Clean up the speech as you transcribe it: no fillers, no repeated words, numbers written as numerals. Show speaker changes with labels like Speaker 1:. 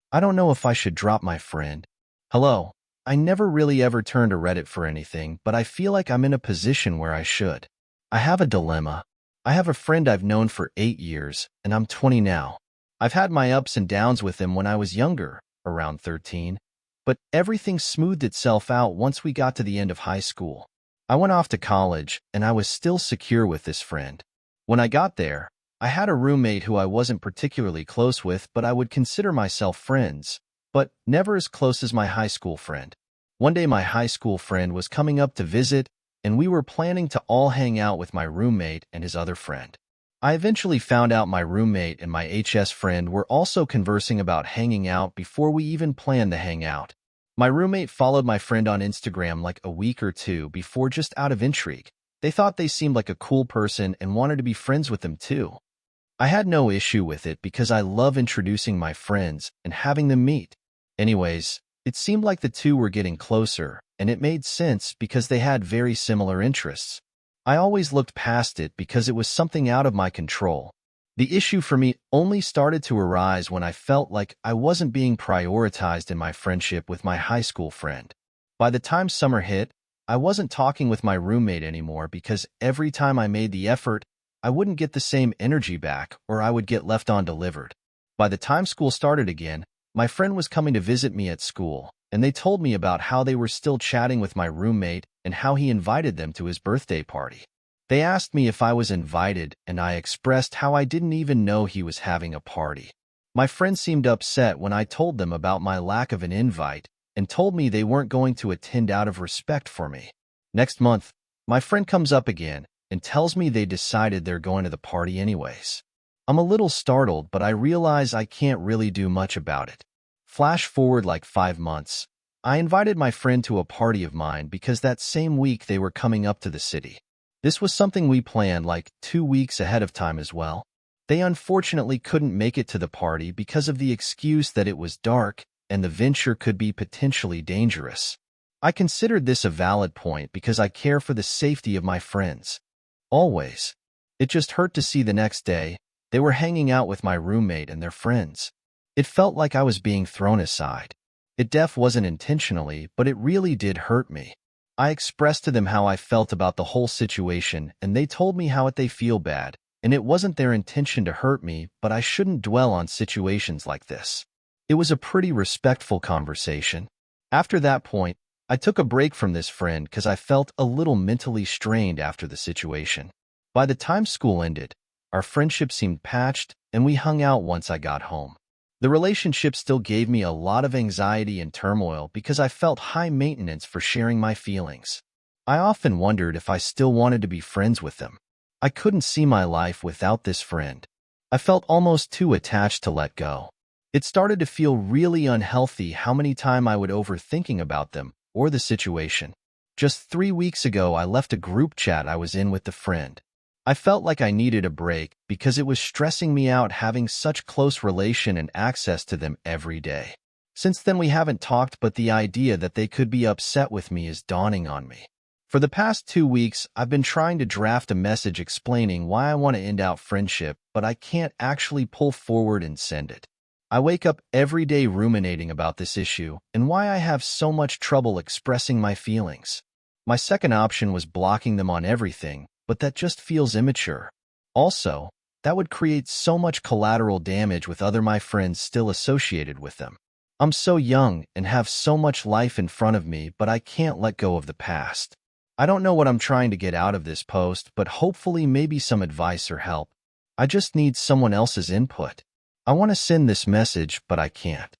Speaker 1: I don't know if I should drop my friend. Hello. I never really ever turned to Reddit for anything, but I feel like I'm in a position where I should. I have a dilemma. I have a friend I've known for 8 years, and I'm 20 now. I've had my ups and downs with him when I was younger, around 13, but everything smoothed itself out once we got to the end of high school. I went off to college, and I was still secure with this friend. When I got there, I had a roommate who I wasn't particularly close with, but I would consider myself friends, but never as close as my high school friend. One day my high school friend was coming up to visit, and we were planning to all hang out with my roommate and his other friend. I eventually found out my roommate and my HS friend were also conversing about hanging out before we even planned to hang out. My roommate followed my friend on Instagram like a week or two before just out of intrigue. They thought they seemed like a cool person and wanted to be friends with them too. I had no issue with it because I love introducing my friends and having them meet. Anyways, it seemed like the two were getting closer, and it made sense because they had very similar interests. I always looked past it because it was something out of my control. The issue for me only started to arise when I felt like I wasn't being prioritized in my friendship with my high school friend. By the time summer hit, I wasn't talking with my roommate anymore because every time I made the effort, I wouldn't get the same energy back or I would get left undelivered. By the time school started again, my friend was coming to visit me at school, and they told me about how they were still chatting with my roommate and how he invited them to his birthday party. They asked me if I was invited, and I expressed how I didn't even know he was having a party. My friend seemed upset when I told them about my lack of an invite and told me they weren't going to attend out of respect for me. Next month, my friend comes up again and tells me they decided they're going to the party anyways. I'm a little startled, but I realize I can't really do much about it. Flash forward like 5 months. I invited my friend to a party of mine because that same week they were coming up to the city. This was something we planned like 2 weeks ahead of time as well. They unfortunately couldn't make it to the party because of the excuse that it was dark and the venture could be potentially dangerous. I considered this a valid point because I care for the safety of my friends. Always. It just hurt to see the next day they were hanging out with my roommate and their friends. It felt like I was being thrown aside. It wasn't intentionally, but it really did hurt me. I expressed to them how I felt about the whole situation, and they told me how they feel bad, and it wasn't their intention to hurt me, but I shouldn't dwell on situations like this. It was a pretty respectful conversation. After that point, I took a break from this friend because I felt a little mentally strained after the situation. By the time school ended, our friendship seemed patched, and we hung out once I got home. The relationship still gave me a lot of anxiety and turmoil because I felt high maintenance for sharing my feelings. I often wondered if I still wanted to be friends with them. I couldn't see my life without this friend. I felt almost too attached to let go. It started to feel really unhealthy how many times I would overthinking about them or the situation. Just 3 weeks ago, I left a group chat I was in with the friend. I felt like I needed a break because it was stressing me out having such close relation and access to them every day. Since then we haven't talked, but the idea that they could be upset with me is dawning on me. For the past 2 weeks, I've been trying to draft a message explaining why I want to end out friendship, but I can't actually pull forward and send it. I wake up every day ruminating about this issue and why I have so much trouble expressing my feelings. My second option was blocking them on everything, but that just feels immature. Also, that would create so much collateral damage with my friends still associated with them. I'm so young and have so much life in front of me, but I can't let go of the past. I don't know what I'm trying to get out of this post, but hopefully maybe some advice or help. I just need someone else's input. I want to send this message, but I can't.